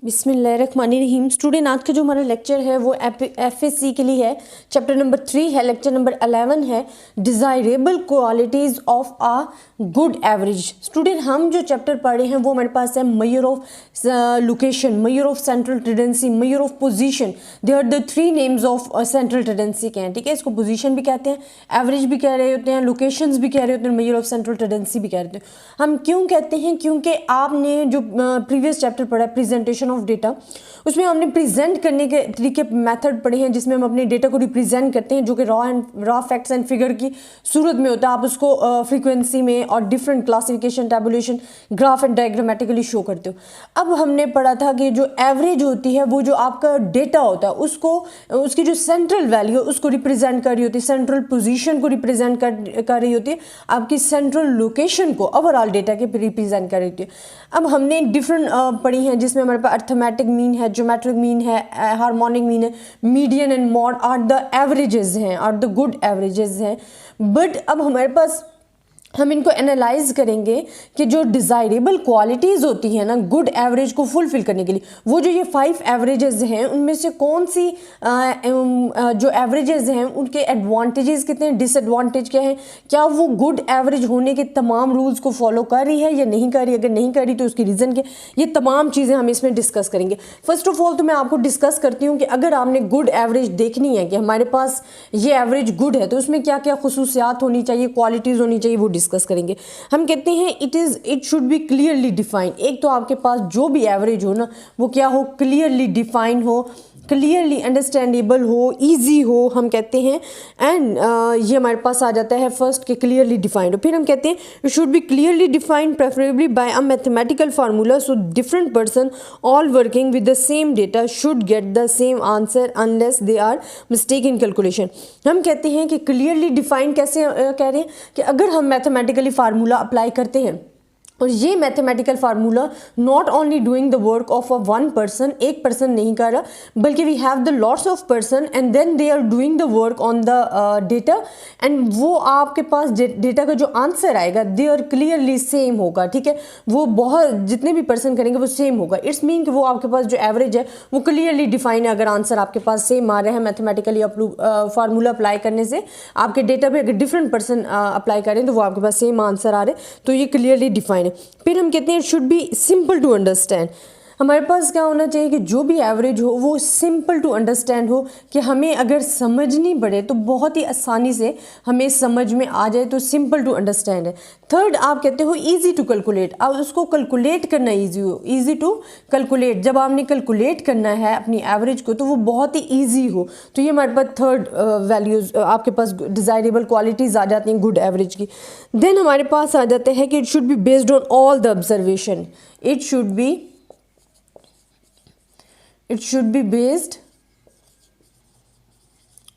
बिस्मिल्लाहिर्रहमानिर्रहीम। स्टूडेंट, आज का जो हमारा लेक्चर है वो एफएससी के लिए है। चैप्टर नंबर 3 है, लेक्चर नंबर 11 है, desirable qualities of a good average. Student, हम जो चैप्टर पढ़े हैं वो हमारे पास है measure of location, measure of central tendency, measure of position. They are the 3 names of central tendency के हैं, ठीक है। इसको पोजीशन भी कहते हैं, एवरेज भी कह रहे होते हैं, लोकेशंस भी कह रहे होते हैं, मेजर ऑफ सेंट्रल टेंडेंसी भी कह रहे होते हैं। हम क्यों कहते हैं? क्योंकि आपने जो प्रीवियस चैप्टर पढ़ा है प्रेजेंटेशन ऑफ डेटा, उसमें हमने प्रेजेंट करने के तरीके मेथड पढ़े हैं, जिसमें हम अपने डेटा को रिप्रेजेंट करते हैं, जो कि रॉ फैक्ट्स एंड फिगर की सूरत में होता है। आप उसको फ्रीक्वेंसी में और different classification, tabulation, graph and diagrammatically show करते हो। अब हमने पढ़ा था कि जो एवरेज होती है वो जो आपका डेटा होता है उसको, उसकी जो सेंट्रल वैल्यू है उसको रिप्रेजेंट कर रही होती है, सेंट्रल पोजीशन को रिप्रेजेंट कर रही होती है, आपकी सेंट्रल लोकेशन को ओवरऑल डेटा के रिप्रेजेंट कर रही होती है। अब हमने डिफरेंट पढ़ी हैं, जिसमें हमारे पास अर्थमेटिक मीन है, ज्योमेट्रिक मीन है, हार्मोनिक मीन है, median and mode are the averages हैं, आर द गुड एवरेजेस हैं। बट अब हमारे पास हम इनको एनालाइज करेंगे कि जो डिज़ायरेबल क्वालिटीज़ होती हैं ना गुड एवरेज को फुलफिल करने के लिए, वो जो ये 5 एवरेजेस हैं उनमें से कौन सी जो एवरेजेस हैं उनके एडवांटेजेस कितने हैं, डिसएडवांटेज क्या है, क्या वो गुड एवरेज होने के तमाम रूल्स को फॉलो कर रही है या नहीं कर रही, अगर नहीं कर रही तो उसकी रीज़न क्या, ये तमाम चीज़ें हम इसमें डिस्कस करेंगे। फर्स्ट ऑफ ऑल तो मैं आपको डिस्कस करती हूँ कि अगर आपने गुड एवरेज देखनी है कि हमारे पास ये एवरेज गुड है तो उसमें क्या क्या खुसूसियात होनी चाहिए, क्वालिटीज़ होनी चाहिए, वो डिस्कस करेंगे। हम कहते हैं it should be clearly defined. एक तो आपके पास जो भी एवरेज हो ना वो क्या हो, क्लियरली डिफाइन हो, क्लियरली अंडरस्टैंडेबल हो, इजी हो, हम कहते हैं। एंड ये हमारे पास आ जाता है फर्स्ट के क्लियरली डिफाइंड हो। फिर हम कहते हैं it should be clearly defined preferably by a mathematical formula, so different person all working with the same data should get the same answer unless they are mistake in calculation. हम कहते हैं कि clearly defined कैसे कह रहे हैं कि अगर हम मैथमेटिकली फार्मूला अप्लाई करते हैं और ये mathematical formula not only doing the work of a one person, एक पर्सन नहीं कर रहा, बल्कि we have the lots of person and then they are doing the work on the data, एंड वो आपके पास डेटा का जो आंसर आएगा दे आर क्लियरली सेम होगा, ठीक है। वो बहुत जितने भी पर्सन करेंगे वो सेम होगा। इट्स मीन कि वो आपके पास जो एवरेज है वो क्लियरली डिफाइन है। अगर आंसर आपके पास सेम आ रहा है मैथमेटिकली फार्मूला अप्लाई करने से, आपके डेटा पे अगर डिफरेंट पर्सन अप्लाई करें तो वो आपके पास सेम आंसर आ रहे, तो ये क्लियरली डिफाइन। फिर हम कहते हैं it should be simple to understand. हमारे पास क्या होना चाहिए कि जो भी एवरेज हो वो सिंपल टू अंडरस्टैंड हो, कि हमें अगर समझनी पड़े तो बहुत ही आसानी से हमें समझ में आ जाए, तो सिंपल टू अंडरस्टैंड है। थर्ड, आप कहते हो इजी टू कैलकुलेट, अब उसको कैलकुलेट करना इजी हो, इजी टू कैलकुलेट। जब आपने कैलकुलेट करना है अपनी एवरेज को तो वो बहुत ही ईजी हो, तो ये हमारे पास थर्ड वैल्यूज आपके पास डिज़ायरेबल क्वालिटीज़ आ जाती हैं गुड एवरेज की। देन हमारे पास आ जाते हैं कि it should be based on all the observation, it should be based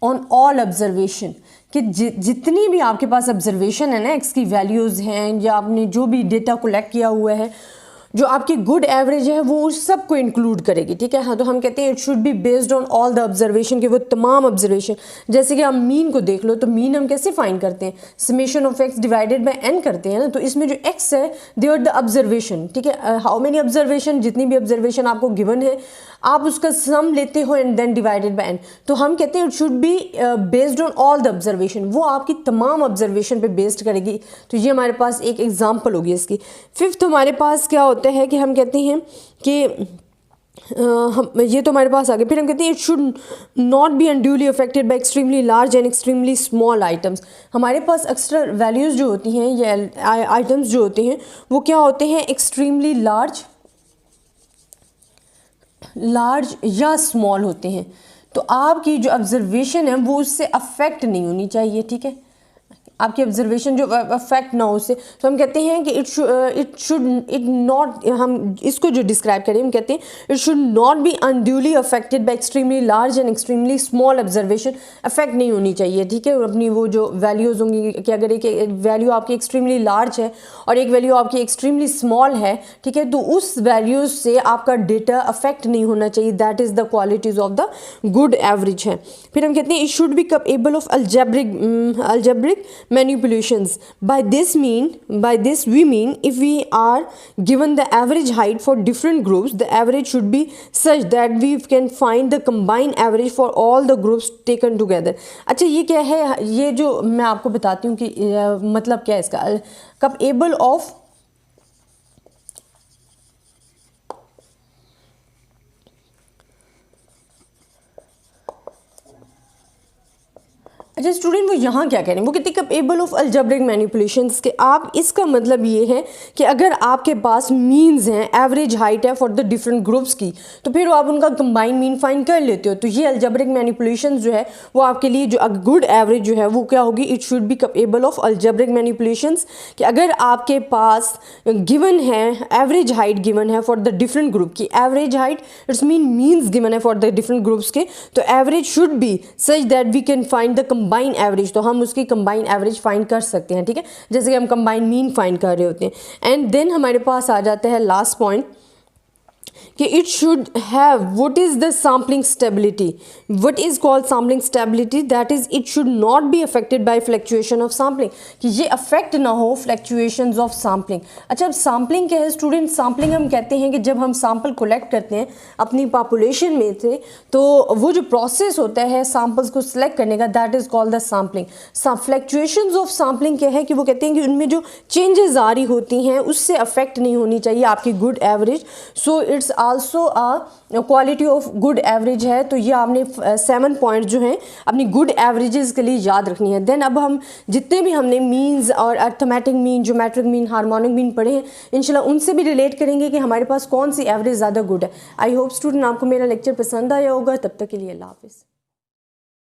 on all observation, कि जितनी भी आपके पास ऑब्जर्वेशन है ना, एक्स की वैल्यूज़ हैं या आपने जो भी डेटा कलेक्ट किया हुआ है, जो आपकी गुड एवरेज है वो उस सब को इंक्लूड करेगी, ठीक है। हाँ, तो हम कहते हैं it should be based on all the observation, कि वो तमाम ऑब्जर्वेशन, जैसे कि आप मीन को देख लो तो मीन हम कैसे फाइंड करते हैं, summation of X divided by N करते हैं ना, तो इसमें जो एक्स है दे आर द ऑब्जर्वेशन, ठीक है। हाउ मेनी ऑब्जर्वेशन, जितनी भी ऑब्जर्वेशन आपको गिवन है आप उसका सम लेते हो and then divided by N, तो हम कहते हैं it should be based on all the observation, वो आपकी तमाम ऑब्जर्वेशन पे बेस्ड करेगी। तो ये हमारे पास एक एग्जांपल होगी इसकी। फिफ्थ हमारे पास क्या होता है कि हम कहते हैं कि ये तो हमारे पास आ गए। फिर हम कहते हैं it should not be unduly affected by extremely large and extremely small items. हमारे पास एक्स्ट्रा वैल्यूज़ जो होती हैं या आइटम्स जो होते हैं वो क्या होते हैं, एक्सट्रीमली लार्ज या स्मॉल होते हैं, तो आपकी जो ऑब्जर्वेशन है वो उससे अफेक्ट नहीं होनी चाहिए, ठीक है। आपकी ऑब्जर्वेशन जो अफेक्ट ना हो उससे, तो हम कहते हैं कि हम इसको जो डिस्क्राइब करें हम कहते हैं it should not be unduly affected by extremely large and extremely small observation, affect नहीं होनी चाहिए, ठीक है। अपनी वो जो वैल्यूज़ होंगी कि अगर एक वैल्यू आपकी एक्सट्रीमली लार्ज है और एक वैल्यू आपकी एक्सट्रीमली स्मॉल है, ठीक है, तो उस वैल्यूज़ से आपका डेटा अफेक्ट नहीं होना चाहिए। That is the qualities of the good average है। फिर हम कहते हैं it should be capable of algebraic manipulations. By this we mean if we are given the average height for different groups, the average should be such that we can find the combined average for all the groups taken together. अच्छा ये क्या है, ये जो मैं आपको बताती हूँ कि मतलब क्या है इसका, capable of अच्छा स्टूडेंट वो यहाँ क्या कह रहे हैं, वो कहते हैं कैपेबल ऑफ अलजेब्रिक मैनिपुलेशंस के आप इसका मतलब ये है कि अगर आपके पास मीन्स हैं, एवरेज हाइट है फॉर द डिफरेंट ग्रुप्स की, तो फिर आप उनका कंबाइन मीन फाइंड कर लेते हो। तो ये अलजेब्रिक मैनिपुलेशंस जो है वो आपके लिए जो गुड एवरेज जो है वो क्या होगी, it should be capable of algebraic manipulations. कि अगर आपके पास गिवन है एवरेज हाइट गिवन है फॉर द डिफरेंट ग्रुप की, average height it's means given है फॉर द डिफरेंट ग्रुप्स के, तो average should be such that we can find the combine average, तो हम उसकी कंबाइन एवरेज फाइंड कर सकते हैं। ठीक है, जैसे कि हम कंबाइन मीन फाइंड कर रहे होते हैं। एंड देन हमारे पास आ जाता है लास्ट पॉइंट कि it should have what is the sampling stability, what is called sampling stability, that is it should not be affected by fluctuation of sampling, कि ये अफेक्ट ना हो फ्लक्चुएशंस ऑफ सैम्पलिंग। अच्छा अब सैम्पलिंग क्या है student, sampling हम कहते हैं कि जब हम सैम्पल कलेक्ट करते हैं अपनी पॉपुलेशन में से, तो वो जो प्रोसेस होता है सैम्पल्स को सिलेक्ट करने का, that is called the sampling. Fluctuations of sampling क्या है कि वो कहते हैं कि उनमें जो चेंजेस आ रही होती हैं उससे अफेक्ट नहीं होनी चाहिए आपकी good average. So it's also a quality of good average है। तो ये आपने 7 पॉइंट जो हैं अपनी गुड एवरेजेस के लिए याद रखनी है। देन अब हम जितने भी हमने मीन्स और arithmetic mean, geometric mean, harmonic mean पढ़े हैं, इंशाल्लाह उनसे भी रिलेट करेंगे कि हमारे पास कौन सी एवरेज ज़्यादा गुड है। आई होप स्टूडेंट आपको मेरा लेक्चर पसंद आया होगा। तब तक के लिए अल्लाह हाफिज़।